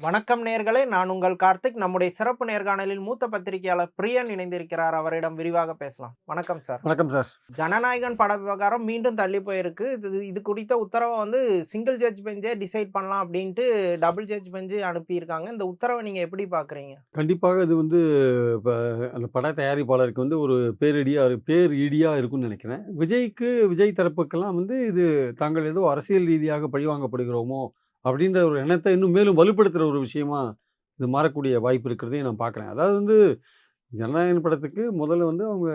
வணக்கம் நேயர்களே, நான் உங்கள் கார்த்திக். நம்முடைய சிறப்பு நேர்காணலில் மூத்த பத்திரிகையாளர் பிரியன் இணைந்திருக்கிறார். அவரிடம் விரிவாக பேசலாம். வணக்கம் சார். வணக்கம் சார். ஜனநாயகன் பட விவகாரம் மீண்டும் தள்ளி போயிருக்கு. இது இது குறித்த உத்தரவ சிங்கிள் ஜட்ஜ் பெஞ்சே டிசைட் பண்ணலாம் அப்டின்ட்டு டபுள் ஜட்ஜ் பெஞ்ச் அனுப்பியிருக்காங்க. இந்த உத்தரவ நீங்க எப்படி பார்க்குறீங்க? கண்டிப்பாக இது இப்ப அந்த பட தயாரிப்பாளருக்கு ஒரு பேர் இடியா இருக்கும்னு நெனைக்கிறேன். விஜய் தரப்புக்கெல்லாம் இது தாங்கள் ஏதோ அரசியல் ரீதியாக பழிவாங்கப்படுகிறோமோ! அப்பிடின்ற ஒரு எண்ணத்த இன்னும் மேலும் வலுப்படுத்துற ஒரு விஷயமா இது மாறக்கூடிய வாய்ப்பு இருக்கிறதையும் நான் பார்க்குறேன். அதாவது ஜனநாயகன் படத்துக்கு முதல்ல அவங்க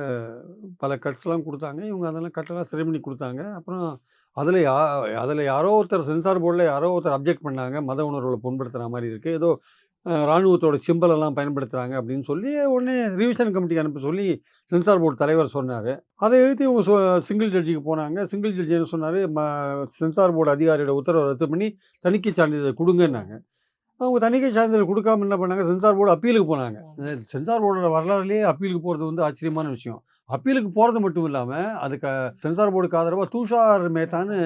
பல கட்ஸ்லாம் குடுத்தாங்க. இவுங்க அதெல்லாம் கட்டெல்லாம் சரி பண்ணி குடுத்தாங்க. அப்புறம் அதில யா அதில யாரோ ஒருத்தர் சென்சார் போர்ட்ல யாரோ ஒருத்தர் அப்ஜெக்ட் பண்ணாங்க. மத உணர்வுகள புண்படுத்துற மாரி இருக்கு. ஏதோ ராணுவத்தோட சிம்பல் எல்லாம் பயன்படுத்துறாங்க அப்படின்னு சொல்லி உடனே ரிவிஷன் கமிட்டிக்கு அனுப்ப சொல்லி சென்சார் போர்டு தலைவர் சொன்னார். அதை எதிர்த்து இவங்க சிங்கிள் ஜட்ஜிக்கு போனாங்க. சிங்கிள் ஜட்ஜி என்ன சொன்னார், சென்சார் போர்டு அதிகாரியோட உத்தரவை ரத்து பண்ணி தணிக்கை சான்றிதழ் கொடுங்கன்னாங்க. அவங்க தணிக்கை சான்றிதழ் கொடுக்காம என்ன பண்ணாங்க, சென்சார் போர்டு அப்பீலுக்கு போனாங்க. சென்சார் போர்டோட வரலாறுலேயே அப்பீலுக்கு போகிறது ஆச்சரியமான விஷயம். அப்பீலுக்கு போகிறது மட்டும் இல்லாமல் அதுக்கு சென்சார் போர்டுக்கு ஆதரவாக துஷார் மேத்தான்னு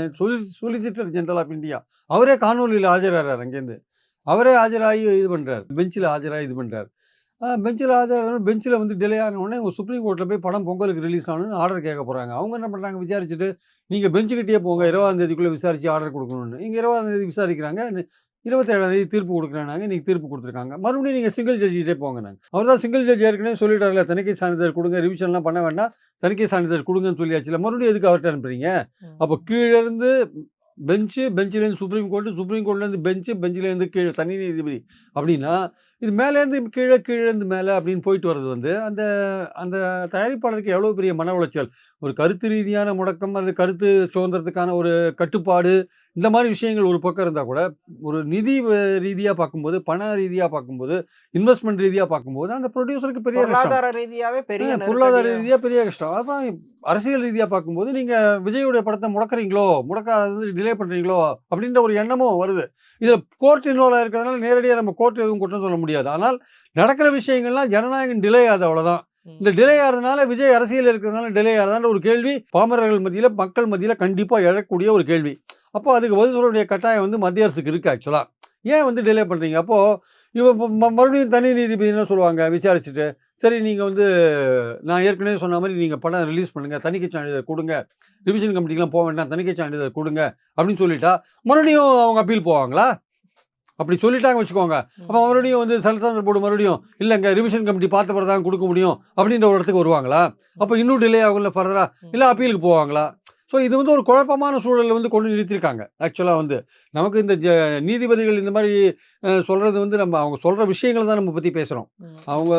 சொலிசிட்டர் ஜெனரல் ஆஃப் இந்தியா அவரே காணொலியில் ஆஜராகிறார். அங்கேருந்து அவரே ஆஜராகி இது பண்ணுறார், பெஞ்சில் ஆஜராகி இது பண்ணுறார். பெஞ்சில் டிலே ஆன உடனே சுப்ரீம் கோர்ட்டில் போய் படம் பொங்கலுக்கு ரிலீஸ் ஆகணும்னு ஆர்டர் கேட்க போகிறாங்க. அவங்க என்ன பண்ணுறாங்க, விசாரிச்சுட்டு நீங்கள் பெஞ்சுக்கிட்டே போங்க, 20ஆம் தேதிக்குள்ளே விசாரித்து ஆர்டர் கொடுக்கணும்னு. இங்கே 20ஆம் தேதி விசாரிக்கிறாங்க, 27ஆம் தேதி தீர்ப்பு கொடுக்குறாங்க. இன்றைக்கி தீர்ப்பு கொடுத்துருக்காங்க. மறுபடியும் நீங்கள் சிங்கிள் ஜட்ஜிகிட்டே போங்கன்னாங்க. அவர் தான் சிங்கிள் ஜட்ஜ் ஏற்கனவே சொல்லிட்டார்ல, தணிக்கை சான்றிதழ் கொடுங்க, ரிவிஷன்லாம் பண்ண வேண்டாம், தணிக்கை சான்றிதழ் கொடுங்கன்னு சொல்லியாச்சுல, மறுபடியும் எதுக்கு அவர்கிட்ட அனுப்புறீங்க? அப்போ கீழேருந்து பெஞ்சிலேருந்து சுப்ரீம் கோர்ட்லேருந்து பெஞ்சிலேருந்து கீழே தனி நீதிபதி அப்படின்னா, இது மேலேருந்து கீழே, கீழேருந்து மேலே அப்படின்னு போயிட்டு வர்றது அந்த அந்த தயாரிப்பாளருக்கு எவ்வளோ பெரிய மன உளைச்சல். ஒரு கருத்து ரீதியான முடக்கம், அது கருத்து சுதந்திரத்துக்கான ஒரு கட்டுப்பாடு, இந்த மாதிரி விஷயங்கள் ஒரு பக்கம் இருந்தால் கூட, ஒரு நிதி ரீதியாக பார்க்கும்போது, பண ரீதியாக பார்க்கும்போது, இன்வெஸ்ட்மெண்ட் ரீதியாக பார்க்கும்போது, அந்த ப்ரொடியூசருக்கு பெரிய கஷ்டம். பொருளாதார ரீதியாவே பெரிய பொருளாதார ரீதியாக பெரிய கஷ்டம். அதான் அரசியல் ரீதியாக பார்க்கும்போது, நீங்கள் விஜயோடைய படத்தை முடக்கிறீங்களோ, முடக்காதது டிலே பண்ணுறீங்களோ அப்படின்ற ஒரு எண்ணமும் வருது. இதில் கோர்ட் இன்வால்வ் ஆகிருக்கிறதுனால நேரடியாக நம்ம கோர்ட் எதுவும் குற்றம் சொல்ல முடியாது. ஆனால் நடக்கிற விஷயங்கள்லாம் ஜனநாயகம் டிலே ஆகுது, அவ்வளோதான். இந்த டிலே ஆகிறதுனால விஜய் அரசியல் இருக்கிறதுனால டிலே ஆகிறதான ஒரு கேள்வி பாமரர்கள் மத்தியில், மக்கள் மத்தியில் கண்டிப்பாக எழக்கூடிய ஒரு கேள்வி. அப்போ அதுக்கு பதில் சொல்ல வேண்டிய கட்டாயம் மத்திய அரசுக்கு இருக்குது. ஆக்சுவலாக ஏன் டிலே பண்ணுறீங்க? அப்போது மறுபடியும் தனி நீதிபதி என்ன சொல்லுவாங்க, விசாரிச்சுட்டு சரி நீங்கள் நான் ஏற்கனவே சொன்ன மாதிரி நீங்கள் படம் ரிலீஸ் பண்ணுங்கள், தணிக்கை சான்றிதழ் கொடுங்க, ரிவிஷன் கமிட்டிக்கெலாம் போக வேண்டாம், தணிக்கை சான்றிதழ் கொடுங்க அப்படின்னு சொல்லிட்டா மறுபடியும் அவங்க அப்பீல் போவாங்களா? அப்படி சொல்லிட்டாங்க வச்சுக்கோங்க. அப்போ மறுபடியும் சென்சார் போர்டு மறுபடியும் இல்லைங்க ரிவிஷன் கமிட்டி பார்த்த பிறகு தான் கொடுக்க முடியும் அப்படின்ற ஒரு இடத்துக்கு வருவாங்களா? அப்போ இன்னும் டிலே ஆகும்ல ஃபர்தரா, இல்லை அப்பீலுக்கு போவாங்களா? ஸோ இது ஒரு குழப்பமான சூழலில் கொண்டு நிறுத்தியிருக்காங்க. ஆக்சுவலாக நமக்கு இந்த நீதிபதிகள் இந்த மாதிரி சொல்கிறது நம்ம அவங்க சொல்கிற விஷயங்களை தான் நம்ம பற்றி பேசுகிறோம். அவங்க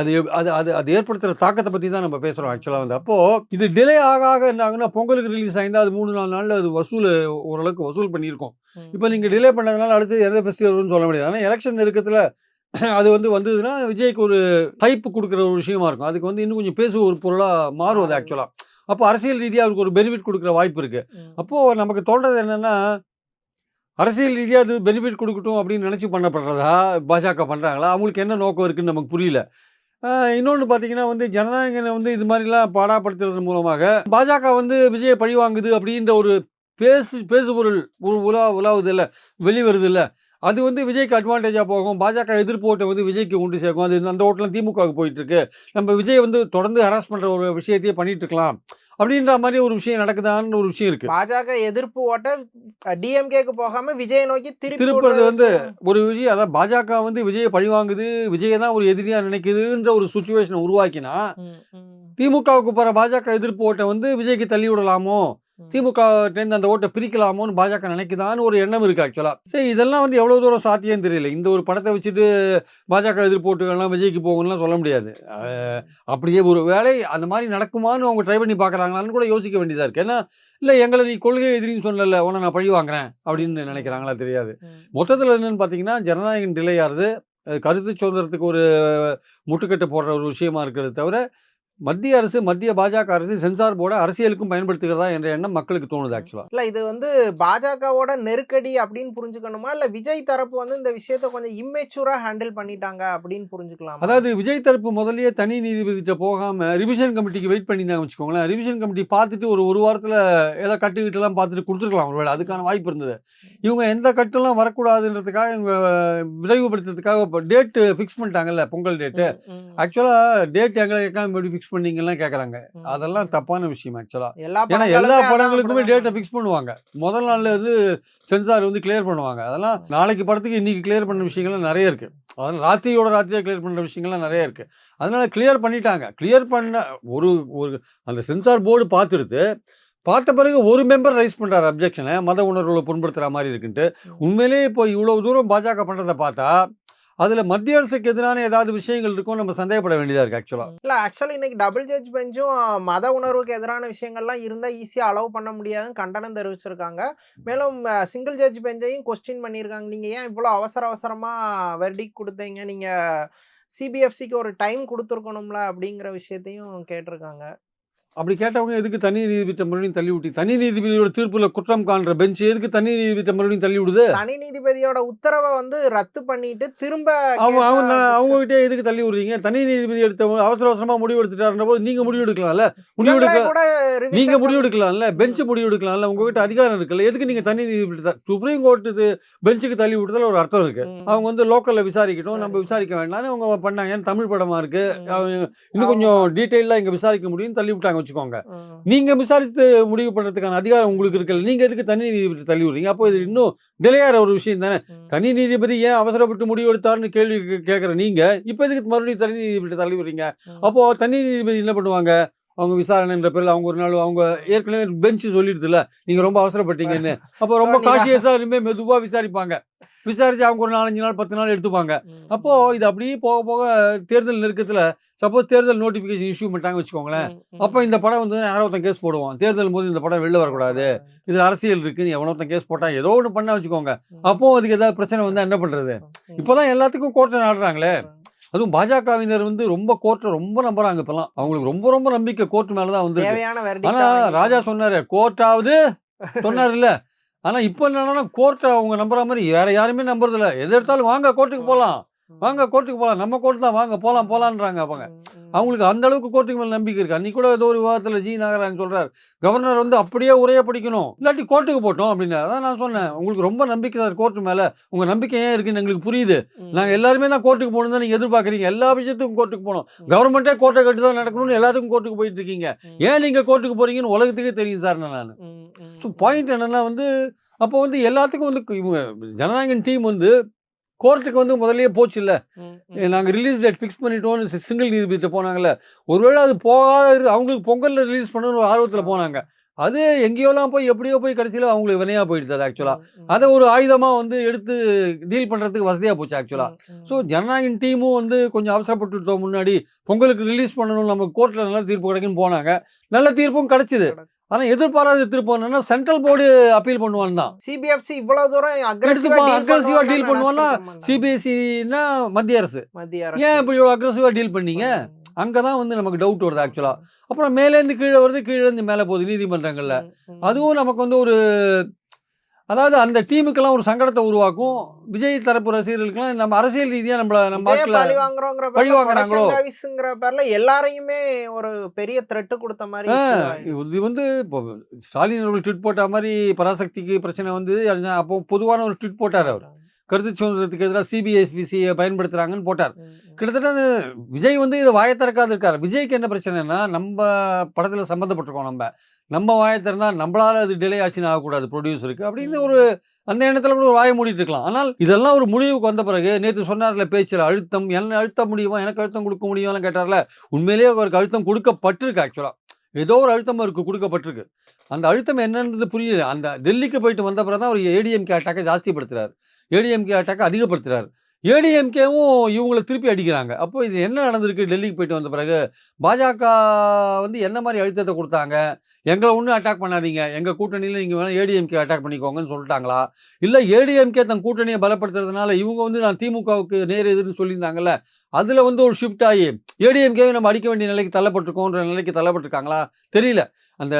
அது அது அது அது ஏற்படுத்துகிற தாக்கத்தை பற்றி தான் நம்ம பேசுகிறோம். ஆக்சுவலாக அப்போது இது டிலே ஆக ஆக என்ன ஆகுன்னா, பொங்கலுக்கு ரிலீஸ் ஆகிருந்தால் அது 3-4 நாளில் அது ஓரளவுக்கு வசூல் பண்ணியிருக்கோம். இப்போ நீங்கள் டிலே பண்ணதுனால அடுத்து எந்த ஃபெஸ்டிவல்னு சொல்ல முடியாது. ஆனால் எலெக்ஷன் நெருக்கத்தில் அது வந்ததுன்னா விஜய்க்கு ஒரு டைப் கொடுக்குற ஒரு விஷயமா இருக்கும். அதுக்கு இன்னும் கொஞ்சம் பேசுகிற ஒரு பொருளாக மாறும் அது ஆக்சுவலாக. அப்போ அரசியல் ரீதியாக அவருக்கு ஒரு பெனிஃபிட் கொடுக்குற வாய்ப்பு இருக்குது. அப்போது நமக்கு தோன்றது என்னென்னா, அரசியல் ரீதியாக அது பெனிஃபிட் கொடுக்கட்டும் அப்படின்னு நினச்சி பண்ணப்படுறதா பாஜக பண்ணுறாங்களா? அவங்களுக்கு என்ன நோக்கம் இருக்குதுன்னு நமக்கு புரியல. இன்னொன்று பார்த்தீங்கன்னா ஜனநாயகனை இது மாதிரிலாம் பாடாப்படுத்துறது மூலமாக பாஜக விஜயை பழி வாங்குது அப்படின்ற ஒரு பேசுபொருள் உலாவுது இல்லை, வெளிவருது இல்லை, அது விஜய்க்கு அட்வான்டேஜாக போகும். பாஜக எதிர்ப்பு ஓட்டை விஜய்க்கு கொண்டு சேர்க்கும். அது அந்த ஓட்டெலாம் திமுகவுக்கு போயிட்டுருக்கு. நம்ம விஜய் தொடர்ந்து ஹராஸ் பண்ணுற ஒரு விஷயத்தையே பண்ணிட்டு இருக்கலாம் அப்படின்ற மாதிரி ஒரு விஷயம் நடக்குதான்னு ஒரு விஷயம் இருக்கு. பாஜக எதிர்ப்பு ஓட்ட டிஎம்கேக்கு போகாம விஜயை நோக்கி திருப்புறது ஒரு விஷயம். அதான் பாஜக விஜயை பழிவாங்குது, விஜயை தான் ஒரு எதிரியா நினைக்குதுன்ற ஒரு சுச்சுவேஷனை உருவாக்கினா, திமுகவுக்கு போற பாஜக எதிர்ப்பு ஓட்டை விஜய்க்கு தள்ளி விடலாமோ, திமுக அந்த ஓட்டை பிரிக்கலாமோன்னு பாஜக நினைக்குதான்னு ஒரு எண்ணம் இருக்கு ஆக்சுவலா. சரி, இதெல்லாம் எவ்வளவு தூரம் சாத்தியம் தெரியல. இந்த ஒரு படத்தை வச்சுட்டு பாஜக எதிர்ப்பு ஓட்டுகள்லாம் விஜய்க்கு போகணும்லாம் சொல்ல முடியாது. அப்படியே ஒரு வேலை அந்த மாதிரி நடக்குமான்னு அவங்க ட்ரை பண்ணி பார்க்குறாங்களான்னு கூட யோசிக்க வேண்டியதாக இருக்குது. ஏன்னா இல்லை, எங்களை நீ கொள்கை எதிரின்னு சொல்லல, உன்னை நான் பழி வாங்குறேன் அப்படின்னு நினைக்கிறாங்களா தெரியாது. மொத்தத்தில் என்னன்னு பார்த்தீங்கன்னா, ஜனநாயகம் டிலே ஆகுது, கருத்து சுதந்திரத்துக்கு ஒரு முட்டுக்கட்டை போடுற ஒரு விஷயமா இருக்கிறது தவிர, மத்திய அரசு, மத்திய பாஜக அரசு சென்சார் போர்ட அரசியலுக்கும் பயன்படுத்துகிறதா என்ற எண்ணம் மக்களுக்கு தோணுது ஆக்சுவலா. இல்ல இது வந்து பாஜகவோட நெருக்கடி அப்படின்னு புரிஞ்சுக்கணுமா? இல்ல விஜய் தரப்பு வந்து இந்த விஷயத்த கொஞ்சம் இம்மெச்சூரா ஹேண்டில் பண்ணிட்டாங்க அப்படின்னு புரிஞ்சுக்கலாமா? அதாவது விஜய் தரப்பு முதல்லயே தனி நீதிபதிட்ட போகாம ரிவிஷன் கமிட்டிக்கு வெயிட் பண்ணியிருந்தாங்கன்னு வச்சுக்கோங்களேன். ரிவிஷன் கமிட்டி பார்த்துட்டு ஒரு வாரத்துல ஏதோ கட்டு கிட்டுலாம் பார்த்துட்டு குடுத்துருக்கலாம் ஒருவேளை. அதுக்கான வாய்ப்பு இருந்தது. இவங்க எந்த கட்டுலாம் வரக்கூடாதுன்றதுக்காக இவங்க விரைவுபடுத்துறதுக்காக இப்ப டேட் ஃபிக்ஸ் பண்ணிட்டாங்கல்ல, பொங்கல் டேட்டு. ஆக்சுவலா டேட் எங்கள கேட்காம எப்படி ஃபிக்ஸ் பண்ணீங்கலாம் கேட்கறாங்க. அதெல்லாம் தப்பான விஷயம் ஆக்சுவலா. எல்லா ஏன்னா எல்லா படங்களுமே அதான் படங்களுக்குமே அப்படிதான் டேட்ட ஃபிக்ஸ் பண்ணுவாங்க. முதல் நாள்ல வந்து சென்சார் வந்து கிளியர் பண்ணுவாங்க. அதெல்லாம் நாளைக்கு படத்துக்கு இன்னைக்கு கிளியர் பண்ண விஷயங்கள்லாம் நெறைய இருக்கு. அதனால ராத்திரியா கிளியர் பண்ற விஷயங்கள்லாம் நெறைய இருக்கு. அதனால கிளியர் பண்ணிட்டாங்க. கிளியர் பண்ண ஒரு ஒரு அந்த சென்சார் போர்டு பார்த்துடுது. பார்த்த பிறகு ஒரு மெம்பர் ரைஸ் பண்றாரு அப்ஜெக்ஷன. மத உணர்வுகள புண்படுத்துற மாரி இருக்குன்ட்டு. உண்மையிலேயே இப்போ இவ்வளவு தூரம் பாஜக பண்றத பார்த்தா, அதுல மத்திய அரசுக்கு எதிரான ஏதாவது விஷயங்கள் இருக்கும்னு நம்ம சந்தேகப்பட வேண்டியதா இருக்கு ஆக்சுவலா. இல்ல ஆக்சுவலி இன்னைக்கு டபுள் ஜட்ஜ் பெஞ்சும் மத உணர்வுக்கு எதிரான விஷயங்கள்லாம் இருந்தா ஈஸியா அலோவ் பண்ண முடியாதுன்னு கண்டனம் தெரிவிச்சிருக்காங்க. மேலும் சிங்கிள் ஜட்ஜ் பெஞ்சையும் கொஸ்டின் பண்ணியிருக்காங்க. நீங்க ஏன் இவ்வளோ அவசரமா வெர்டிக்ட் குடுத்தீங்க? நீங்க சிபிஎஃப்சிக்கு ஒரு டைம் குடுத்துருக்கணும்ல அப்படிங்கிற விஷயத்தையும் கேட்டிருக்காங்க. அப்படி கேட்டவங்க எதுக்கு தனி நீதிபதிட்ட மறுபடியும் தள்ளி விட்டு தனி நீதிபதியோட தீர்ப்புல குற்றம் காண்ற பெஞ்ச் எதுக்கு தனி நீதிபதிட்ட மறுபடியும் தள்ளி விடுது? தனி நீதிபதியோட உத்தரவ வந்து ரத்து பண்ணிட்டு திரும்ப அவங்க கேஸ அவங்க டிஸ்கஸ் அவங்ககிட்ட எதுக்கு தள்ளி விடுறீங்க? தனி நீதிபதி அவசரமா முடிவு எடுத்துட்டாருன்ற போது நீங்க முடிவு எடுக்கலாம்ல. முடிவு இவங்களே எடுக்க கூட நீங்க ரிவிஷன் முடிவு கமிட்டி எடுக்கலாம்ல. பெஞ்ச் முடிவு எடுக்கலாம்ல. உங்ககிட்ட அதிகாரம் இருக்குல்ல. எதுக்கு நீங்க தனி நீதிபதி சுப்ரீம் கோர்ட் பெஞ்சுக்கு தள்ளி விடுறதுல ஒரு அர்த்தம் இருக்கு. அவங்க வந்து லோக்கல்ல விசாரிக்கட்டும். நம்ம விசாரிக்க வேண்டாம்னு அவங்க பண்ணாங்க. ஏன்னா தமிழ் படமா இருக்கு. இன்னும் கொஞ்சம் டீட்டெயிலா இங்க விசாரிக்க முடியும்னு தள்ளி விட்டாங்க வச்சுக்கோங்க. நீங்க விசாரித்து முடிவு பண்றதுக்கான அதிகாரம் உங்களுக்கு இருக்குல்ல. நீங்க எதுக்கு தனி நீதிபதி தள்ளி விடுறீங்க? அப்போ இது இன்னும் டிலே ஆற ஒரு விஷயம் தானே. தனி நீதிபதி ஏன் அவசரப்பட்டு முடிவு எடுத்தாருன்னு கேள்வி கேட்கிற நீங்க, இப்ப எதுக்கு மறுபடியும் தனி நீதிபதி தள்ளி விடுறீங்க? அப்போ தனி நீதிபதி என்ன பண்ணுவாங்க? அவங்க விசாரணைன்ற பேர்ல அவங்க ஒரு நாள் அவங்க ஏற்கனவே பெஞ்ச் சொல்லிடுதுல்ல, நீங்க ரொம்ப அவசரப்பட்டீங்கன்னு. அப்போ ரொம்ப காஷியஸா இனிமே மெதுவா விசாரிப்பாங்க. விசாரிச்சு அவங்க ஒரு 4, 5 நாள் 10 நாள் எடுத்துப்பாங்க. அப்போ இது அப்படியே போக போக தேர்தல் நெருக்கத்துல சப்போஸ் தேர்தல் நோட்டிஃபிகேஷன் இஷ்யூ பண்ணிட்டாங்கன்னு வச்சுக்கோங்களேன். அப்ப இந்த படம் வந்து யாரோ ஒருத்தன் கேஸ் போடுவான். தேர்தல் போது இந்த படம் வெளில வரக்கூடாது. இதுல அரசியல் இருக்குன்னு எவனோ ஒருத்தன் கேஸ் போட்டா ஏதோ ஒண்ணு பண்ணா வச்சுக்கோங்க. அப்போ அதுக்கு ஏதாவது பிரச்சனை வந்தா என்ன பண்றது? இப்பதான் எல்லாத்துக்கும் கோர்ட்ட நாடுறாங்களே. அதுவும் பாஜகவினர் வந்து ரொம்ப கோர்ட்ட ரொம்ப நம்புறாங்க இப்பலாம். அவங்களுக்கு ரொம்ப ரொம்ப நம்பிக்கை கோர்ட் மேல தான் வந்திருக்கு. தேவையான ஆனா வெர்டிக்ட்டா ராஜா வாங்கிட்டாங்க. சொன்னாரு, கோர்ட்டாவது சொன்னாருல்ல. ஆனா இப்ப என்னன்னா கோர்ட்ட அவங்க நம்புற மாரி வேற யாருமே நம்புறதில்ல. எது எடுத்தாலும் வாங்க கோர்ட்டுக்கு போலாம். வாங்க கோர்ட்டுக்கு போலாம். நம்ம கோர்ட் தான் வாங்க போலான்றாங்க அவங்க. அவங்களுக்கு அந்த அளவுக்கு கோர்ட்டுக்கு மேல நம்பிக்கை இருக்கு. அன்னைக்கு கூட ஏதோ ஒரு விவாதத்துல ஜி. நாகராஜன் சொல்றாரு. கவர்னர் வந்து அப்படியே உரைய படிக்கணும். இல்லாட்டி கோர்ட்டுக்கு போட்டும் அப்படின்னாரு. அதான் நான் சொன்னேன். உங்களுக்கு ரொம்ப நம்பிக்கை சார் கோர்ட் மேல. உங்க நம்பிக்கை ஏன் இருக்குன்னு எங்களுக்கு புரியுது. நாங்க எல்லாருமே தான் கோர்ட்டுக்கு போகணும்னு தான் நீங்க எதிர்பார்க்குறீங்க. எல்லா விஷயத்துக்கும் கோர்ட்டுக்கு போணும். கவர்மெண்ட்டே கோர்ட்ட கட்டி தான் நடக்கணும்னு எல்லாத்துக்கும் கோர்ட்டுக்கு போயிட்டு இருக்கீங்க. ஏன் நீங்க கோர்ட்டுக்கு போறீங்கன்னு உலகத்துக்கே தெரியும் சார் நானு. பாயிண்ட் என்னன்னா வந்து அப்போ வந்து எல்லாத்துக்கும் வந்து இவங்க ஜனநாயகன் டீம் வந்து கோர்ட்டுக்கு வந்து முதல்லயே போச்சுல்ல. நாங்க ரிலீஸ் டேட் ஃபிக்ஸ் பண்ணிட்டோம்னு சிங்கிள் நீதிபதிட்ட போனாங்கல்ல. ஒருவேளை அது போகாத அவங்களுக்கு பொங்கல்ல ரிலீஸ் பண்ணணும்னு ஒரு ஆர்வத்துல போனாங்க. அது எங்கேயோலாம் போய் எப்படியோ போய் கடைசியில அவங்களுக்கு வினையா போயிடுது அது ஆக்சுவலா. அத ஒரு ஆயுதமா வந்து எடுத்து டீல் பண்றதுக்கு வசதியா போச்சு ஆக்சுவலா. ஸோ ஜனநாயகன் டீமும் வந்து கொஞ்சம் அவசரப்பட்டுட்டோம் முன்னாடி. பொங்கலுக்கு ரிலீஸ் பண்ணணும் நம்ம கோர்ட்ல நல்ல தீர்ப்பு கிடைக்கும்னு போனாங்க. நல்ல தீர்ப்பும் கிடைச்சது. ஆனா எதிர்பாராத தீர்ப்பு என்னன்னா சென்ட்ரல் போர்டு அப்பீல் பண்ணுவான்னு தான். சிபிஎஃப்சி இவ்வளவு தூரம் அக்ரெசிவா அக்ரெசிவா டீல் பண்ணுவான்னா நினைச்சிருக்க சிபிஎஸ்இன்னா மத்திய அரசு. மத்திய ஏன் அரசு. இப்படி இவ்வளோ அக்ரெசிவா டீல் பண்ணீங்க? அங்க தான் வந்து நமக்கு டவுட் வருது ஆக்சுவலா. அப்புறம் மேலேருந்து கீழ வருது, கீழேருந்து மேல போகுது நீதிமன்றங்கள்ல. அதுவும் நமக்கு வந்து ஒரு அதாவது அந்த டீமுக்கெல்லாம் ஒரு சங்கடத்த உருவாக்கும். விஜய் தரப்பு ரசிகர்களுக்கெல்லாம் நம்ம அரசியல் ரீதியா நம்ம விஜய ஆட்கள பழி வாங்குறோங்கிற பழி பேர்ல வாங்குறாங்களோ? ப்ரொடக்ஷன் வேல்யூஸ்ங்கிற பேர்ல எல்லாரையுமே ஒரு பெரிய த்ரெட் குடுத்த மாரி ஆ இஷ்யூ ஆயிடுச்சு. இது வந்து இப்போ ஸ்டாலின் அவர்கள் ட்வீட் போட்ட மாரி பராசக்திக்கு பிரச்சனை வந்து அப்போ பொதுவான ஒரு ட்வீட் போட்டாரு அவரு. கருத்து சுதந்திரத்துக்கு எதிராக சிபிஎஸ்இ பயன்படுத்துறாங்கன்னு போட்டார். கிட்டத்தட்ட அது விஜய் வந்து இதை வாயை திறக்காது இருக்காரு. விஜய்க்கு என்ன பிரச்சனைன்னா, நம்ம படத்துல சம்மந்தப்பட்டிருக்கோம் நம்ம. நம்ம வாயை திறந்தா நம்மளால அது டிலே ஆச்சுன்னு ஆகக்கூடாது ப்ரொடியூசருக்கு அப்படின்னு ஒரு அந்த எண்ணத்துல கூட ஒரு வாயை மூடிட்டு இருக்கலாம். ஆனால் இதெல்லாம் ஒரு முடிவுக்கு வந்த பிறகு நேத்து சொன்னார்ல பேச்சுல அழுத்தம் என்ன அழுத்த முடியுமா? எனக்கு அழுத்தம் கொடுக்க முடியுமான்னு கேட்டார்ல. உண்மையிலேயே அவருக்கு அழுத்தம் கொடுக்கப்பட்டிருக்கு ஆக்சுவலா. ஏதோ ஒரு அழுத்தம் அவருக்கு கொடுக்கப்பட்டிருக்கு. அந்த அழுத்தம் என்னன்றது புரியல. அந்த டெல்லிக்கு போயிட்டு வந்த பிறகு தான் அவர் ஏடிஎம்கே அட்டாக்கை ஜாஸ்திப்படுத்துறாரு. ஏடிஎம்கே அட்டாக்கை அதிகப்படுத்துறாரு. ஏடிஎம்கேவும் இவங்கள திருப்பி அடிக்கிறாங்க. அப்போ இது என்ன நடந்திருக்கு டெல்லிக்கு போயிட்டு வந்த பிறகு? பாஜக வந்து என்ன மாரி அழுத்தத்த குடுத்தாங்க? எங்கள ஒண்ணும் அட்டாக் பண்ணாதீங்க. எங்க கூட்டணியில நீங்க வேணா ஏடிஎம்கே அட்டாக் பண்ணிக்கோங்கன்னு சொல்ட்டாங்களா? இல்ல ஏடிஎம்கே தன் கூட்டணிய பலப்படுத்துறதுனால இவங்க வந்து நான் திமுகவுக்கு நேர் எதிர்ன்னு சொல்லியிருந்தாங்கல்ல, அதுல வந்து ஒரு ஷிஃப்ட் ஆயி ஏடிஎம்கேவை நம்ம அடிக்க வேண்டிய நிலைக்கு தள்ளப்பட்டுருக்கோன்ற நிலைக்கு தள்ளப்பட்டுருக்காங்களா? தெரியல. அந்த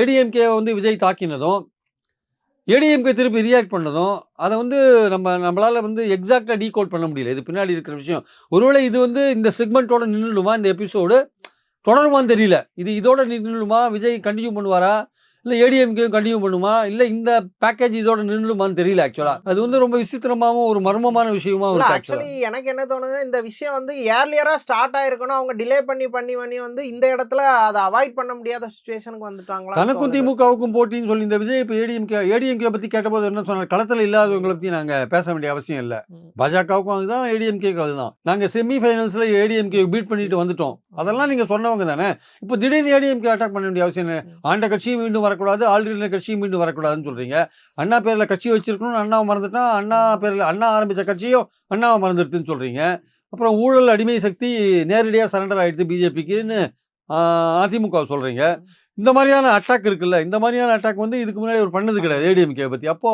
ஏடிஎம்கேவ வந்து விஜய் தாக்கினதும் ஏடிஎம்கே திருப்பி ரியாக்ட் பண்ணதும், அத வந்து நம்மளால வந்து எக்ஸாக்ட்டா டீகோட் பண்ண முடியல. இது பின்னாடி இருக்கிற விஷயம். ஒருவேளை இது வந்து இந்த செக்மென்ட்டோட நின்னுடுமா? இந்த எபிசோடு தொடருமான்னு தெரியல. இது இதோட நின்னுடுமா? விஜய் கன்டின்யூ பண்ணுவாரா? இல்ல ஏடிஎம்கே கன்டின்யூ பண்ணுமா? இல்ல இந்த பேக்கேஜ் இதோட நின்னுடுமான்னு தெரியல ஆக்சுவலா. அது வந்து ரொம்ப விசித்திரமாவும், ஒரு மர்மமான விஷயமாவும் இல்ல இருக்கு ஆக்சுவலா. ஆக்சுவலி எனக்கு என்ன தோணுது, இந்த விஷயம் வந்து ஏர்லியரா ஸ்டார்ட் ஆயிருக்கணும். அவங்க டிலே பண்ணி வந்து இந்த இடத்துல அத அவாய்ட் பண்ண முடியாத சிச்சுவேஷனுக்கு வந்துட்டாங்களான்னு தனக்கும் தோணுது. திமுகவுக்கும் போட்டின்னு சொல்லி இந்த விஜய் இப்ப ஏடிஎம்கே பத்தி கேட்டபோது என்ன சொன்னார்? களத்துல இல்லாதவங்கள பத்தி நாங்க பேச வேண்டிய அவசியம் இல்ல. ம். பாஜகவுக்கும் அதுதான், ஏடிஎம்கேக்கும் அதுதான். நாங்க செமி ஃபைனல்ஸ்ல ஏடிஎம்கே பீட் பண்ணிட்டு வந்துட்டோம். அதெல்லாம் நீங்க சொன்னவங்க தானே. இப்போ திடீர்னு ஏடிஎம்கே அட்டாக் பண்ண வேண்டிய அவசியம் என்ன? ஆண்ட கட்சியும் மீண்டும் வரக்கூடாது, ஆல்ரெடி இருந்த கட்சியும் மீண்டும் வரக்கூடாதுன்னு சொல்றீங்க. அண்ணா பேர்ல கட்சி வச்சிருக்கணும்னு அண்ணாவ மறந்துட்டா, அண்ணா பேர்ல அண்ணா ஆரம்பிச்ச கட்சியும் அண்ணாவ மறந்துடுதுன்னு சொல்றீங்க. அப்புறம் ஊழல் அடிமை சக்தி நேரடியா சரண்டர் ஆயிடுது பிஜேபிக்குன்னு அதிமுக சொல்றீங்க. இந்த மாரியான அட்டாக் இருக்குல்ல, இந்த மாரியான அட்டாக் வந்து இதுக்கு முன்னாடி அவர் பண்ணது கிடையாது ஏடிஎம்கே பத்தி. அப்போ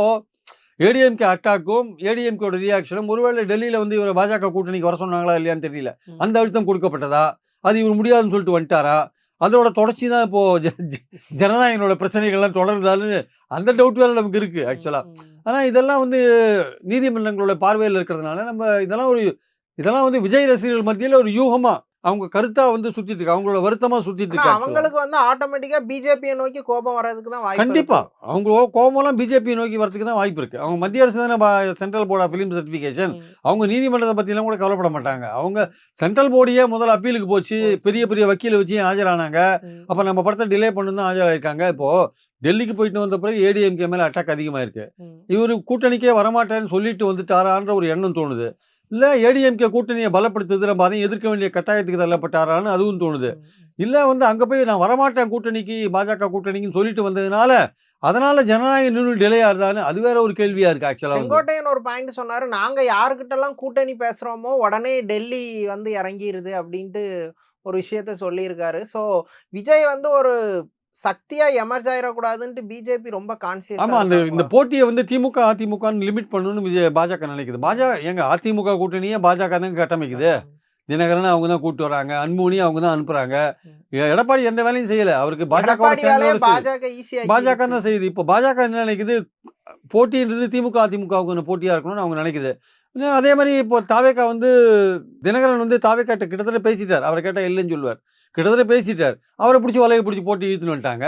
ஏடிஎம்கே அட்டாக்கும், ஏடிஎம்கேவோட ரியாக்ஷனும் ஒருவேளை டெல்லியில வந்து இவர பாஜக கூட்டணிக்கு வர சொன்னாங்களா இல்லையான்னு தெரியல. ம். அந்த அழுத்தம் கொடுக்கப்பட்டதா? அது இவர் முடியாதுன்னு சொல்லிட்டு வந்துட்டாரா? அதோட தொடர்ச்சி தான் இப்போ ஜனநாயகனோட பிரச்சனைகள்லாம் தொடருதான்னு அந்த டவுட் வேற நமக்கு இருக்கு ஆக்சுவலா. ம். ஆனா இதெல்லாம் வந்து நீதிமன்றங்களோட பார்வையில இருக்கிறதுனால நம்ம இதெல்லாம் வந்து விஜய் ரசிகர்கள் மத்தியில ஒரு யூகமா, அவங்க கருத்தா வந்து சுத்திட்டு இருக்கு. அவங்களோட வருத்தமா சுத்திட்டு ஆனா இருக்கு ஆக்சுவலா. அவங்களுக்கு வந்து ஆட்டோமேட்டிக்கா பிஜேபிய நோக்கி கோபம் வர்றதுக்கு தான் வாய்ப்பு கண்டிப்பா. இருக்கு. அவங்க கோவமெல்லாம் பிஜேபிய நோக்கி வரதுக்கு தான் வாய்ப்பு இருக்கு. அவங்க மத்திய அரசு தானே central board of film certification. ம். அவங்க நீதிமன்றத்த பத்திலாம் கூட கவலைப்பட மாட்டாங்க. அவங்க சென்ட்ரல் போர்டியே முதல்ல அப்பீலுக்கு போச்சு. பெரிய பெரிய வக்கீல வச்சு ஆஜரானாங்க. ம். அப்ப நம்ம படத்த டிலே பண்ணணும் தான் ஆஜராயிருக்காங்க. இப்போ டெல்லிக்கு போயிட்டு வந்த பிறகு ஏடிஎம்கே மேல அட்டாக் அதிகமாயிருக்கு. ம். இவரு கூட்டணிக்கே வரமாட்டேன்னு சொல்லிட்டு வந்துட்டாரான்ற ஒரு எண்ணம் தோணுது. இல்ல ஏடிஎம்கே கூட்டணிய பலப்படுத்துது, நம்ம அதையும் எதிர்க்க வேண்டிய கட்டாயத்துக்கு தள்ளப்பட்டாரான்னு அதுவும் தோணுது. ம். இல்ல வந்து அங்க போய் நான் வரமாட்டேன் கூட்டணிக்கு, பாஜக கூட்டணிக்குன்னு சொல்லிட்டு வந்ததுனால, அதனால ஜனநாயகம் இன்னும் டிலே ஆகுதான்னு அது வேற ஒரு கேள்வியா இருக்கு ஆக்சுவலா வந்து. செங்கோட்டையன் ஒரு பாயிண்ட் சொன்னாரு. நாங்க யார்கிட்டலாம் கூட்டணி பேசுறோமோ, உடனே டெல்லி வந்து இறங்கிருது அப்டின்ட்டு ஒரு விஷயத்த சொல்லியிருக்காரு. ஸோ விஜய் வந்து ஒரு சக்தியா எமர்ஜ் ஆயிறக்கூடாதுன்ட்டு பிஜேபி ரொம்ப கான்ஷியஸா ஆமா. இந்த இருக்காங்களா? போட்டிய வந்து திமுக, அதிமுகன்னு லிமிட் பண்ணணும்னு பாஜக நினைக்குது. ஏங்க அதிமுக கூட்டணியே பாஜக தாங்க கட்டமைக்குது. ம். தினகரன அவங்க தான் கூட்டு வராங்க. அன்புமணிய அவங்க தான் அனுப்புறாங்க. ம். எடப்பாடி எந்த வேலையும் செய்யல. அவருக்கு பாஜகவோட எடப்பாடி சேர்ந்து வேலைய வேலை செய்யுது. பாஜக ஈஸியா பாஜக ஆக்கிருச்சு. தான் செய்யுது. இப்போ பாஜக என்ன நினைக்குது, போட்டின்றது திமுக, அதிமுகவுக்கான போட்டியா இருக்கணும்னு அவங்க நினைக்குது. அதே மாரி இப்போ தாவேகா வந்து தினகரன் வந்து தாவேகாட்ட கிட்டத்தட்ட பேசிட்டார். அவர கேட்டா இல்லன்னு சொல்லுவார். கிட்டத்தட்ட பேசிட்டார். அவர புடிச்சு வலைய புடிச்சு போட்டு இழுத்துன்னு வந்துட்டாங்க.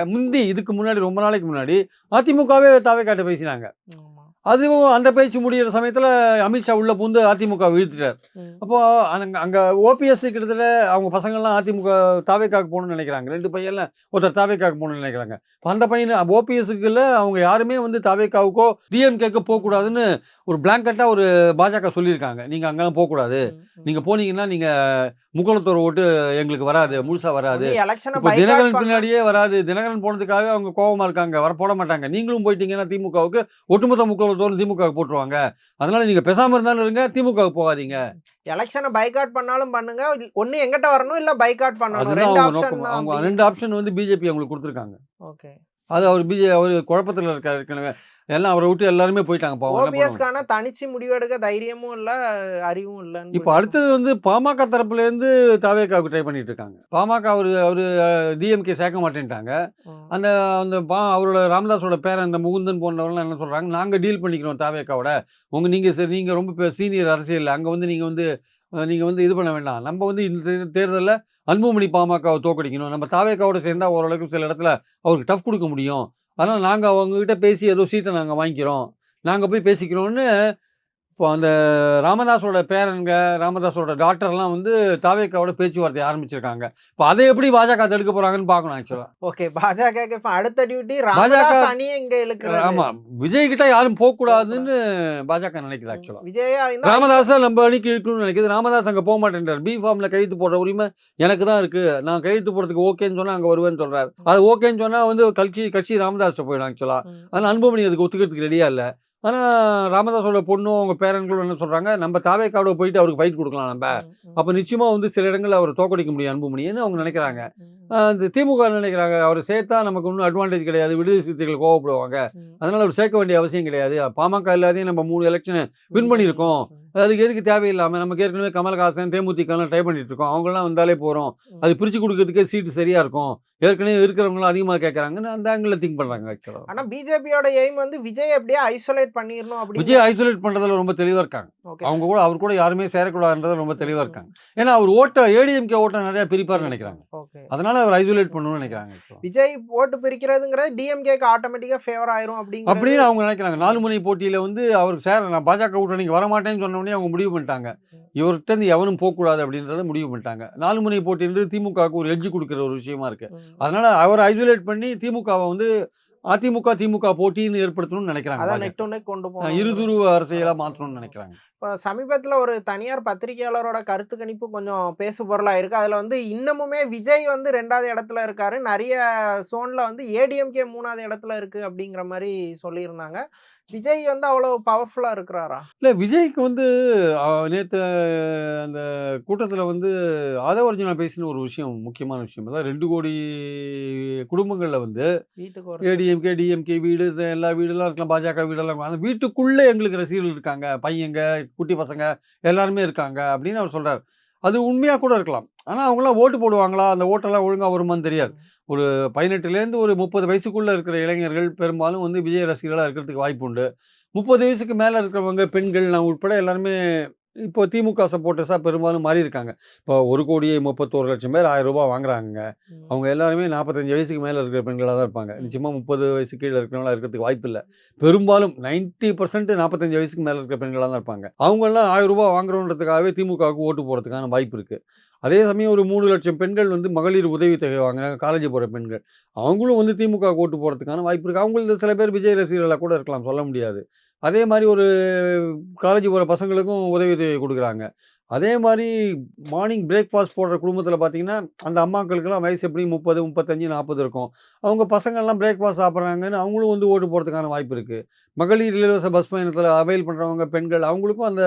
இதுக்கு முன்னாடி ரொம்ப நாளைக்கு முன்னாடி அதிமுகவே தாவேகாட்ட பேசினாங்க. ஆமா. அதுவும் அந்த பேச்சு முடியிற சமயத்துல அமித்ஷா உள்ள புகுந்து அதிமுகவ இழுத்துட்டார். ம். அப்போ அங்க அங்க ஓபிஎஸ் கிட்டத்தட்ட அவங்க பசங்கள்லாம் தாவேகாக்கு போணும்னு நினைக்கிறாங்க. 2 பையன்ல ஒருத்தர் தாவேகாக்கு போணும்னு நினைக்கிறாங்க. அந்த பையன் ஓபிஎஸ்க்குள்ள அவங்க யாருமே வந்து தாவேகாவுக்கோ, டிஎம்கேக்கோ போக்கூடாதுன்னு ஒரு பிளாங்கெட்டா ஒரு பாஜக சொல்லியிருக்காங்க. நீங்க அங்கலாம் போக்கூடாது. ம். ம். நீங்க போனீங்கன்னா, நீங்க முக்குளத்தோர் ஓட்டு எங்களுக்கு வராது. முழுசா வராது. ஒண்ணு எலக்ஷன இப்போ பைகாட் தினகரன் பண்ண பின்னாடியே வராது. தினகரன் போனதுக்காக அவங்க கோவமா இருக்காங்க. போட மாட்டாங்க. நீங்களும் போயிட்டீங்கன்னா திமுகவுக்கு ஒட்டுமொத்த முக்குளத்தோரும் திமுகவுக்கு போட்டுருவாங்க. அதனால நீங்க பேசாம இருந்தாலும் இருங்க. திமுகவுக்கு போகாதீங்க. எலக்ஷன பைகாட் பண்ணாலும் பண்ணுங்க. ஒண்ணு எங்கிட்ட வரணும், இல்ல பைகாட் பண்ணணும். அதுதான் 2 அவங்க ஆப்ஷன் நோக்கம். தான் அவங்க அப்டி. 2 ஆப்ஷன் வந்து பிஜேபி அவங்களுக்கு குடுத்துருக்காங்க. ஓகே. அது அவரு குழப்பத்துல இருக்காரு ஏற்கனவே. எல்லாம் அவர விட்டு எல்லாருமே போயிட்டாங்க பாவம். என்ன பண்ணுவாங்க? ஓபிஎஸ்கான தனிச்சு முடிவெடுக்க தைரியமும் இல்ல, அறிவும் இல்லன்னு இப்ப அடுத்தது வந்து பாமக தரப்புலேருந்து தாவேகாவுக்கு ட்ரை பண்ணிட்டு இருக்காங்க. பாமக அவரு டிஎம்கே சேர்க்க மாட்டேன்ட்டாங்க. ம். அந்த அந்த அவரோட ராமதாஸோட பேரன் இந்த முகுந்தன் போன்றவங்கலாம் என்ன சொல்றாங்க, நாங்க டீல் பண்ணிக்கிறோம் தாவேகாவோட. நீங்க ரொம்ப சீனியர் அரசியல்ல. அங்க வந்து நீங்க வந்து இது பண்ண வேண்டாம். நம்ம வந்து இந்த தேர்தல்ல அன்புமணி பாமகவ தோற்கடிக்கணும். நம்ம தாவேகாவோட சேர்ந்தா ஓரளவுக்கு சில இடத்துல அவருக்கு டஃப் குடுக்க முடியும். அதனால நாங்க அவங்ககிட்ட பேசி ஏதோ சீட்ட நாங்க வாங்கிக்கிறோம். நாங்க போய் பேசிக்கிறோம்னு இப்போ அந்த ராமதாஸோட டாட்டர்லாம் வந்து தாவேகாவோட பேச்சுவார்த்தை ஆரம்பிச்சிருக்காங்க. இப்ப அதை எப்படி பாஜக தடுக்க போறாங்கன்னு பார்க்கணும் ஆக்சுவலா. ஓகே. பாஜகக்கு இப்ப அடுத்த டியூட்டி பாஜக ராமதாஸ் அணிய இங்க இழுக்கிறது. ஆமா. விஜய் கிட்ட யாரும் போக்கூடாதுன்னு பாஜக நினைக்குது ஆக்சுவலா. விஜயா இந்த ராமதாஸ நம்ம அணிக்கு இழுக்கணும்னு நினைக்குது. ராமதாஸ் அங்க போமாட்டேன்றார். பி ஃபார்ம்ல கையெழுத்து போடுற உரிமை எனக்கு தான் இருக்கு. நான் கையெழுத்து போடுறதுக்கு ஓகேன்னு சொன்னா அங்க வருவேன்னு சொல்றாரு. அது ஓகேன்னு சொன்னா வந்து கட்சி ராமதாஸ்ட்ட போயிடும் ஆக்சுவலா. ம். அதனால அன்புமணி அதுக்கு ஒத்துக்கிறதுக்கு ரெடியா இல்ல. ஆனா ராமதாஸோட பொண்ணும், அவங்க பேரன்களும் என்ன சொல்றாங்க, நம்ம தாவேக்காவோட போயிட்டு அவருக்கு ஃபைட் குடுக்கலாம் நம்ப. அப்ப நிச்சயமா வந்து சில இடங்கள்ல அவர தோற்கடிக்க முடியும் அன்புமணின்னு அவங்க நினைக்கிறாங்க. இந்த திமுக என்ன நினைக்கிறாங்க, அவர சேர்த்தா நமக்கு ஒண்ணும் அட்வான்டேஜ் கிடையாது. விடுதலை சிறுத்தைகள் கோவப்படுவாங்க. அதனால அவர் சேர்க்க வேண்டிய அவசியம் கிடையாது. பாமக இல்லாதையும் நம்ம 3 எலக்ஷன் வின் பண்ணியிருக்கோம். அதுக்கு எதுக்கு தேவையில்லாம நமக்கு ஏற்கனவே கமலஹாசன், தேமுதிகலாம் ட்ரை பண்ணிட்டு இருக்கோம். அவங்கலாம் வந்தாலே போறோம். அது பிரிச்சு குடுக்கறதுக்கே சீட்டு சரியா இருக்கும். ஏற்கனவே இருக்கிறவங்கலாம் அதிகமா கேட்கறாங்கன்னு அந்த ஆங்கிள்ல திங்க் பண்றாங்க ஆக்சுவலா. ஆனா பிஜேபியோட எய்ம் வந்து விஜய் அப்படியே ஐசோலேட் பண்ணிரணும் அப்படின்னு. விஜய் ஐசோலேட் பண்றதுல ரொம்ப தெளிவா இருக்காங்க. ஓகே. அவங்க கூட அவர் கூட யாருமே சேரக்கூடாதுன்றதுல ரொம்ப தெளிவா இருக்காங்க. ஏன்னா அவர் ஓட்ட ஏடிஎம்கே ஓட்ட நிறைய பிரிப்பார்னு நினைக்கிறாங்க. ஓகே. அதனால அவர் ஐசோலேட் பண்ணணும்னு நினைக்கிறாங்க actually. விஜய் ஓட்டு பிரிக்கிறதுங்கிறது டிஎம்கேக்கு ஆட்டோமேட்டிக்கா ஃபேவர் ஆயிரும் அப்படிங்கிறது. அப்படின்னு அவங்க நினைக்கிறாங்க. 4 முனை போட்டியில வந்து அவருக்கு நான் பாஜக கூட்டணிக்கு வரமாட்டேன்னு சொன்ன உடனே அவங்க முடிவு பண்ணிட்டாங்க. இவர்கிட்ட இருந்து எவனும் போகக்கூடாது அப்படின்றத முடிவு பண்ணிட்டாங்க. 4 முனை போட்டின்றது திமுகவுக்கு ஒரு எட்ஜ் குடுக்குற ஒரு விஷயமா இருக்கு. அதனால அவரை ஐசோலேட் பண்ணி திமுகவை வந்து அதிமுக, திமுக போட்டின்னு ஏற்படுத்தணும்னு நினைக்கிறாங்க. அதான் பாஜக. நெக் டு நெக் கொண்டு போகணும். இருதுருவ அரசியலா மாற்றணும்னு நினைக்கிறாங்க. இப்ப சமீபத்துல ஒரு தனியார் பத்திரிகையாளரோட கருத்து கணிப்பு கொஞ்சம் பேசு பொருளா இருக்கு. அதுல வந்து இன்னமுமே விஜய் வந்து 2வது இடத்துல இருக்காரு. நெறைய சோன்ல வந்து ஏடிஎம்கே 3வது இடத்துல இருக்கு அப்படிங்கிற மாரி சொல்லியிருந்தாங்க. விஜய் வந்து அவ்வளவு பவர்ஃபுல்லா இருக்கிறாரா? இல்ல விஜய்க்கு வந்து நேத்து அந்த கூட்டத்துல வந்து ஆதவர்ஜுனா பேசின ஒரு விஷயம், முக்கியமான விஷயம். அதாவது 2 கோடி குடும்பங்கள்ல வந்து வீட்டுக்கு ஒரு ஏடிஎம்கே, டிஎம்கே வீடு, எல்லா வீடுலாம் இருக்கலாம். பாஜக வீடெல்லாம் இருக்கும். அந்த வீட்டுக்குள்ள எங்களுக்கு ரசிகர்கள் இருக்காங்க. பையங்க, குட்டி பசங்க எல்லாருமே இருக்காங்க அப்படின்னு அவர் சொல்றாரு. அது உண்மையா கூட இருக்கலாம். ஆனா அவங்கலாம் ஓட்டு போடுவாங்களா? அந்த ஓட்டெல்லாம் ஒழுங்கா வருமான்னு தெரியாது. ஒரு 18லேருந்து ஒரு 30 வயசுக்குள்ள இருக்கிற இளைஞர்கள் பெரும்பாலும் வந்து விஜய் ரசிகர்களா இருக்கிறதுக்கு வாய்ப்பு உண்டு. 30 வயசுக்கு மேல இருக்கிறவங்க, பெண்கள் நான் உட்பட எல்லாருமே இப்போ திமுக சப்போர்ட்டர்ஸா பெரும்பாலும் மாறியிருக்காங்க. இப்போ 1,31,00,000 பேர் ரூ. 1000 வாங்குறாங்கங்க. அவங்க எல்லாருமே 45 வயசுக்கு மேல இருக்கிற பெண்களா தான் இருப்பாங்க. நிச்சயமா 30 வயசுக்கு கீழ இருக்கிறவங்களா இருக்கிறதுக்கு வாய்ப்பு இல்ல. பெரும்பாலும் 90% 45 வயசுக்கு மேல இருக்கிற பெண்களா தான் இருப்பாங்க. அவங்கலாம் ரூ. 1000 வாங்குறோன்றதுக்காகவே திமுகவுக்கு ஓட்டு போடுறதுக்கான வாய்ப்பு இருக்கு. அதே சமயம் ஒரு 3,00,000 பெண்கள் வந்து மகளிர் உதவித்தொகை வாங்குறாங்க. காலேஜ் போற பெண்கள். அவங்களும் வந்து திமுகவுக்கு ஓட்டு போடுறதுக்கான வாய்ப்பு இருக்கு. அவங்கள்ல சில பேர் விஜய் ரசிகர்களா கூட இருக்கலாம். சொல்ல முடியாது. அதே மாரி ஒரு காலேஜ் போற பசங்களுக்கும் உதவித்தொகை குடுக்குறாங்க. அதே மாரி மார்னிங் பிரேக்ஃபாஸ்ட் போடுற குடும்பத்தில பார்த்தீங்கன்னா, அந்த அம்மாக்களுக்கெல்லாம் வயசு எப்படியும் 30, 35, 40 இருக்கும். அவங்க பசங்கள்லாம் பிரேக்ஃபாஸ்ட் சாப்பிடுறாங்கன்னு அவங்களும் வந்து ஓட்டு போடுறதுக்கான வாய்ப்பு இருக்கு. மகளிர் இலவச பஸ் பயணத்தில அவைல் பண்றவங்க பெண்கள், அவங்களுக்கும் அந்த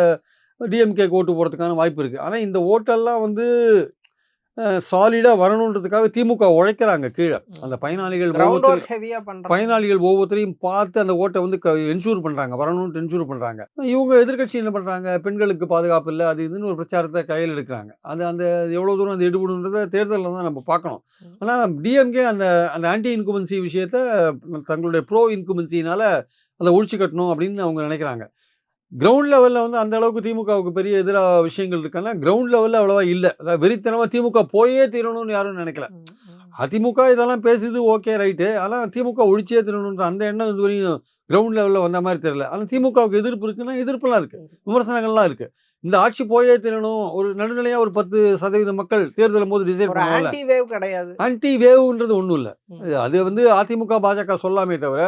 டிஎம்கேக்கு ஓட்டு போடுறதுக்கான வாய்ப்பு இருக்கு. ஆனா இந்த ஓட்டெல்லாம் வந்து சாலிடா வரணுன்றதுக்காக திமுக உழைக்கிறாங்க கீழ. அந்த கிரவுண்ட் ஒர்க் ஹெவியா பண்றாங்க. பயனாளிகள் ஒவ்வொருத்தரையும் பார்த்து அந்த ஓட்ட வந்து என்ஷூர் பண்றாங்க. வரணும்னு என்ஷூர் பண்றாங்க. இவங்க எதிர்க்கட்சி என்ன பண்றாங்க? பெண்களுக்கு பாதுகாப்பு இல்ல. அது இதுன்னு ஒரு பிரச்சாரத்த கையில எடுக்குறாங்க. அது அந்த எவ்வளோ தூரம் அது எடுபடும்ன்றத தேர்தல்ல தான் நம்ம பார்க்கணும். ஆனா டிஎம்கே அந்த அந்த ஆன்டி இன்குமென்சி விஷயத்த தங்களுடைய ப்ரோ இன்குமென்சினால அத ஒழிச்சு கட்டணும் அப்படின்னு அவங்க நினைக்கிறாங்க. கிரவுண்ட் லெவல்ல வந்து அந்த அளவுக்கு திமுகவுக்கு பெரிய எதிரா விஷயங்கள் இருக்கான்னா, கிரவுண்ட் லெவல்ல அவ்வளவா இல்ல. அதாவது வெறித்தனமா திமுக போயே தீரணும்னு யாரும் நினைக்கல. அதிமுக இதெல்லாம் பேசுது ஓகே ரைட்டு. ஆனா திமுக ஒழிச்சே தீரணுன்ற அந்த எண்ணம் இதுவரையும் கிரவுண்ட் லெவல்ல வந்த மாரி தெரியல. ஆனா திமுகவுக்கு எதிர்ப்பு இருக்குன்னா, எதிர்ப்புலாம் இருக்கு. விமர்சனங்கள்லாம் இருக்கு. இந்த ஆட்சி போயே தீரணும். ஒரு நடுநிலையா ஒரு 10% மக்கள் தேர்தலும்போது டிசைட் ஒரு பண்ணுவாங்கல்ல. ஆன்டி வேவ் கிடையாது. ஆன்டி வேவ்ன்றது ஒண்ணும் இல்ல. அது வந்து அதிமுக, பாஜக சொல்லாமே தவிர,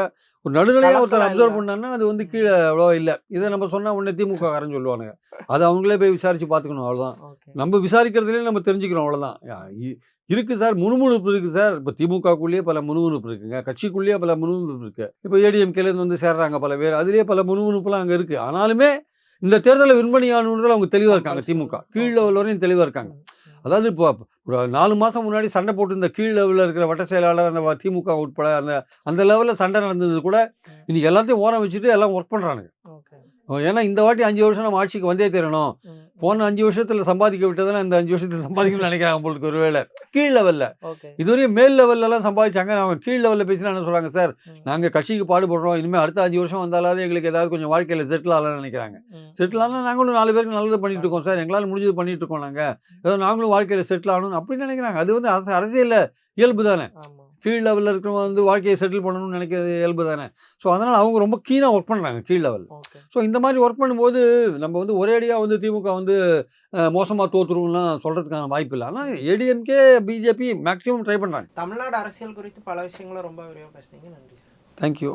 ஒரு நடுநிலையா ஒருத்தர் கலக்கலா அப்சர்வ் இல்ல. பண்ணாருன்னா, அது வந்து கீழ அவ்வளவா இல்ல. இத நம்ம சொன்னா உடனே திமுக காரன்னு சொல்லுவானுங்க. அத அவங்களே போய் விசாரிச்சு பார்த்துக்கணும் அவ்வளோதான். ஓகே. நம்ம விசாரிக்கிறதுலயே நம்ம தெரிஞ்சுக்கிறோம் அவ்வளோதான். இருக்கு சார், முணுமுணுப்பு இருக்கு சார். இப்ப திமுகக்குள்ளேயே பல முணுமுணுப்பு இருக்குங்க. கட்சிக்குள்ளேயே பல முணுமுணுப்பு இருக்கு. இப்ப ஏடிஎம்கேலேருந்து வந்து சேர்றாங்க பல பேர். அதிலேயே பல முணுமுணுப்புலாம் அங்க இருக்கு. ஆனாலுமே இந்த தேர்தல வின் பண்ணி ஆகணுன்றதுல அவங்க தெளிவா இருக்காங்க திமுக. கீழ் லெவல் வரையும் தெளிவா இருக்காங்க. அதாவது இப்போ ஒரு 4 மாசம் முன்னாடி சண்டை போட்டு இந்த கீழ் லெவல்ல இருக்கிற வட்ட செயலாளர் அந்த திமுக உட்பட அந்த அந்த லெவல்ல சண்டை நடந்தது கூட இன்னைக்கு எல்லாத்தையும் ஓரம் வச்சுட்டு எல்லாம் ஒர்க் பண்றானுங்க. ஓகே. ஏன்னா இந்த வாட்டி 5 வருஷம் நம்ம ஆட்சிக்கு வந்தே தீரணும். போன 5 வருஷத்துல சம்பாதிக்க விட்டதெல்லாம் இந்த 5 வருஷத்துல சம்பாதிக்கணும்னு நினைக்கிறாங்க உங்களுக்கு ஒருவேளை. கீழ் லெவல்ல. ஓகே. இதுவரையும் மேல் லெவல்ல எல்லாம் சம்பாதிச்சாங்க. அவங்க கீழ் லெவல்ல பேசினா என்ன சொல்றாங்க சார், நாங்க கட்சிக்கு பாடுபடுறோம். இனிமே அடுத்த 5 வருஷம் வந்தாலாவது எங்களுக்கு ஏதாவது கொஞ்சம் வாழ்க்கையில செட்டில் ஆகலாம்னு நினைக்கிறாங்க. செட்டில் ஆனா நாங்களும் 4 பேருக்கு நல்லது பண்ணிட்டு இருக்கோம் சார். எங்களால முடிஞ்சது பண்ணிட்டு இருக்கோம் நாங்க. ஏதோ நாங்களும் வாழ்க்கையில செட்டில் ஆகணும்னு அப்படி நினைக்கிறாங்க. அது வந்து அரசியல்ல இயல்பு தானே. ஆமா. கீழ் லெவல்ல இருக்கிறவங்க வந்து வாழ்க்கையை செட்டில் பண்ணணும்னு நினைக்கிறது இயல்பு தானே. ஸோ அதனால அவங்க ரொம்ப கீனா ஒர்க் பண்றாங்க கீழ் லெவல். ஓகே. ஸோ இந்த மாதிரி ஒர்க் பண்ணும்போது நம்ம வந்து ஒரேடியா வந்து திமுக வந்து மோசமா தோத்துரும்லாம் சொல்றதுக்கான வாய்ப்பு இல்ல. ஆனா ஏடிஎம்கே, பிஜேபி மேக்ஸிமம் ட்ரை பண்றாங்க. தமிழ்நாடு அரசியல் குறித்து பல விஷயங்கள ரொம்ப விரிவா பேசுனீங்க. நன்றி சார். Thank you.